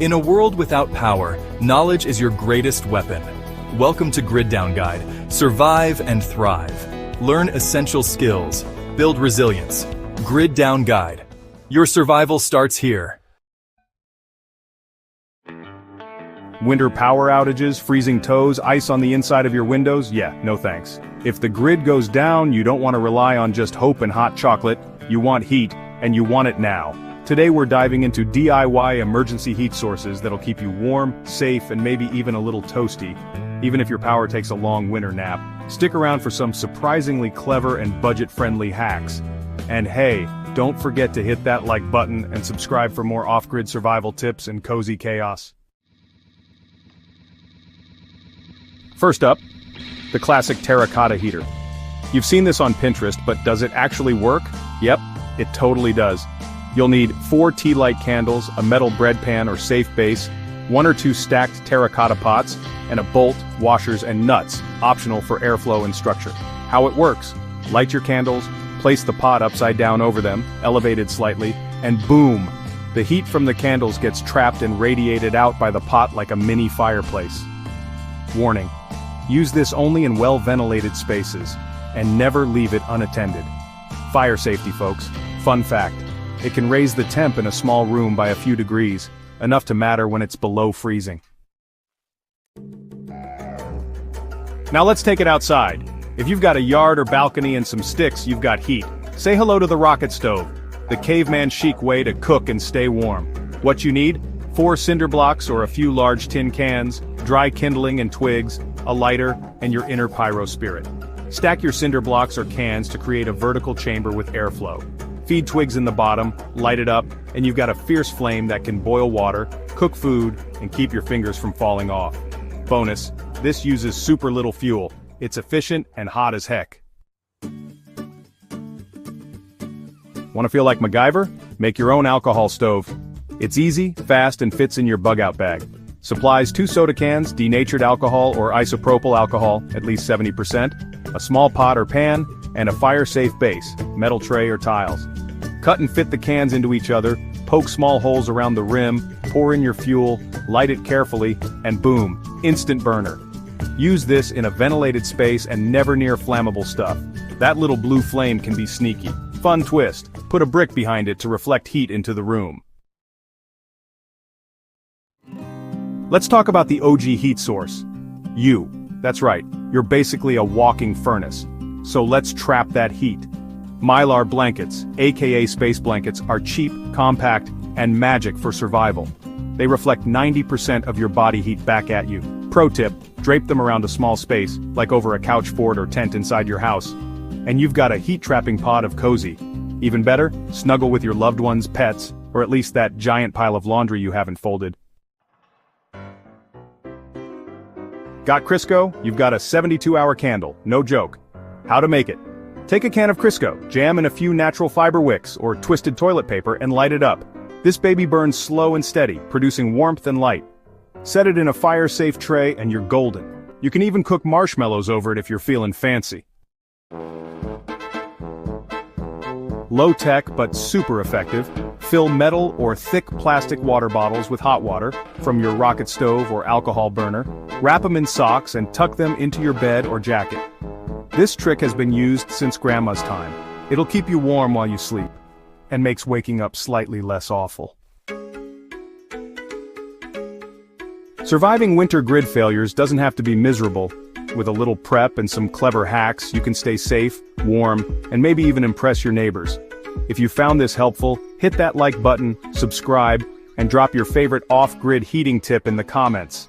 In a world without power, knowledge is your greatest weapon. Welcome to Grid Down Guide. Survive and thrive. Learn essential skills. Build resilience. Grid Down Guide. Your survival starts here. Winter power outages, freezing toes, ice on the inside of your windows? Yeah, no thanks. If the grid goes down, you don't want to rely on just hope and hot chocolate. You want heat, and you want it now. Today we're diving into DIY emergency heat sources that'll keep you warm, safe, and maybe even a little toasty, even if your power takes a long winter nap. Stick around for some surprisingly clever and budget-friendly hacks. And hey, don't forget to hit that like button and subscribe for more off-grid survival tips and cozy chaos. First up, the classic terracotta heater. You've seen this on Pinterest, but does it actually work? Yep, it totally does. You'll need 4 tea light candles, a metal bread pan or safe base, 1 or 2 stacked terracotta pots, and a bolt, washers, and nuts, optional for airflow and structure. How it works: light your candles, place the pot upside down over them, elevated slightly, and boom! The heat from the candles gets trapped and radiated out by the pot like a mini fireplace. Warning: use this only in well-ventilated spaces, and never leave it unattended. Fire safety, folks. Fun fact: it can raise the temp in a small room by a few degrees, enough to matter when it's below freezing. Now let's take it outside. If you've got a yard or balcony and some sticks, you've got heat. Say hello to the rocket stove, the caveman chic way to cook and stay warm. What you need: 4 cinder blocks or a few large tin cans, dry kindling and twigs, a lighter, and your inner pyro spirit. Stack your cinder blocks or cans to create a vertical chamber with airflow. Feed twigs in the bottom, light it up, and you've got a fierce flame that can boil water, cook food, and keep your fingers from falling off. Bonus: this uses super little fuel. It's efficient and hot as heck. Want to feel like MacGyver? Make your own alcohol stove. It's easy, fast, and fits in your bug-out bag. Supplies: 2 soda cans, denatured alcohol or isopropyl alcohol, at least 70%, a small pot or pan, and a fire-safe base, metal tray or tiles. Cut and fit the cans into each other, poke small holes around the rim, pour in your fuel, light it carefully, and boom, instant burner. Use this in a ventilated space and never near flammable stuff. That little blue flame can be sneaky. Fun twist: put a brick behind it to reflect heat into the room. Let's talk about the OG heat source. You. That's right, you're basically a walking furnace. So let's trap that heat. Mylar blankets, aka space blankets, are cheap, compact, and magic for survival. They reflect 90% of your body heat back at you. Pro tip: drape them around a small space, like over a couch fort or tent inside your house. And you've got a heat-trapping pod of cozy. Even better, snuggle with your loved ones, pets, or at least that giant pile of laundry you haven't folded. Got Crisco? You've got a 72-hour candle, no joke. How to make it: take a can of Crisco, jam in a few natural fiber wicks or twisted toilet paper and light it up. This baby burns slow and steady, producing warmth and light. Set it in a fire-safe tray and you're golden. You can even cook marshmallows over it if you're feeling fancy. Low-tech but super effective: fill metal or thick plastic water bottles with hot water from your rocket stove or alcohol burner, wrap them in socks and tuck them into your bed or jacket. This trick has been used since Grandma's time. It'll keep you warm while you sleep, and makes waking up slightly less awful. Surviving winter grid failures doesn't have to be miserable. With a little prep and some clever hacks, you can stay safe, warm, and maybe even impress your neighbors. If you found this helpful, hit that like button, subscribe, and drop your favorite off-grid heating tip in the comments.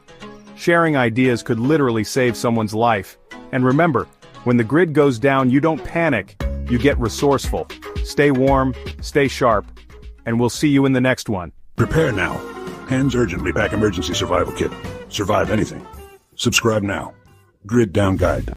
Sharing ideas could literally save someone's life. And remember, when the grid goes down, you don't panic, you get resourceful. Stay warm, stay sharp, and we'll see you in the next one. Prepare now. Hands urgently pack emergency survival kit. Survive anything. Subscribe now. Grid Down Guide.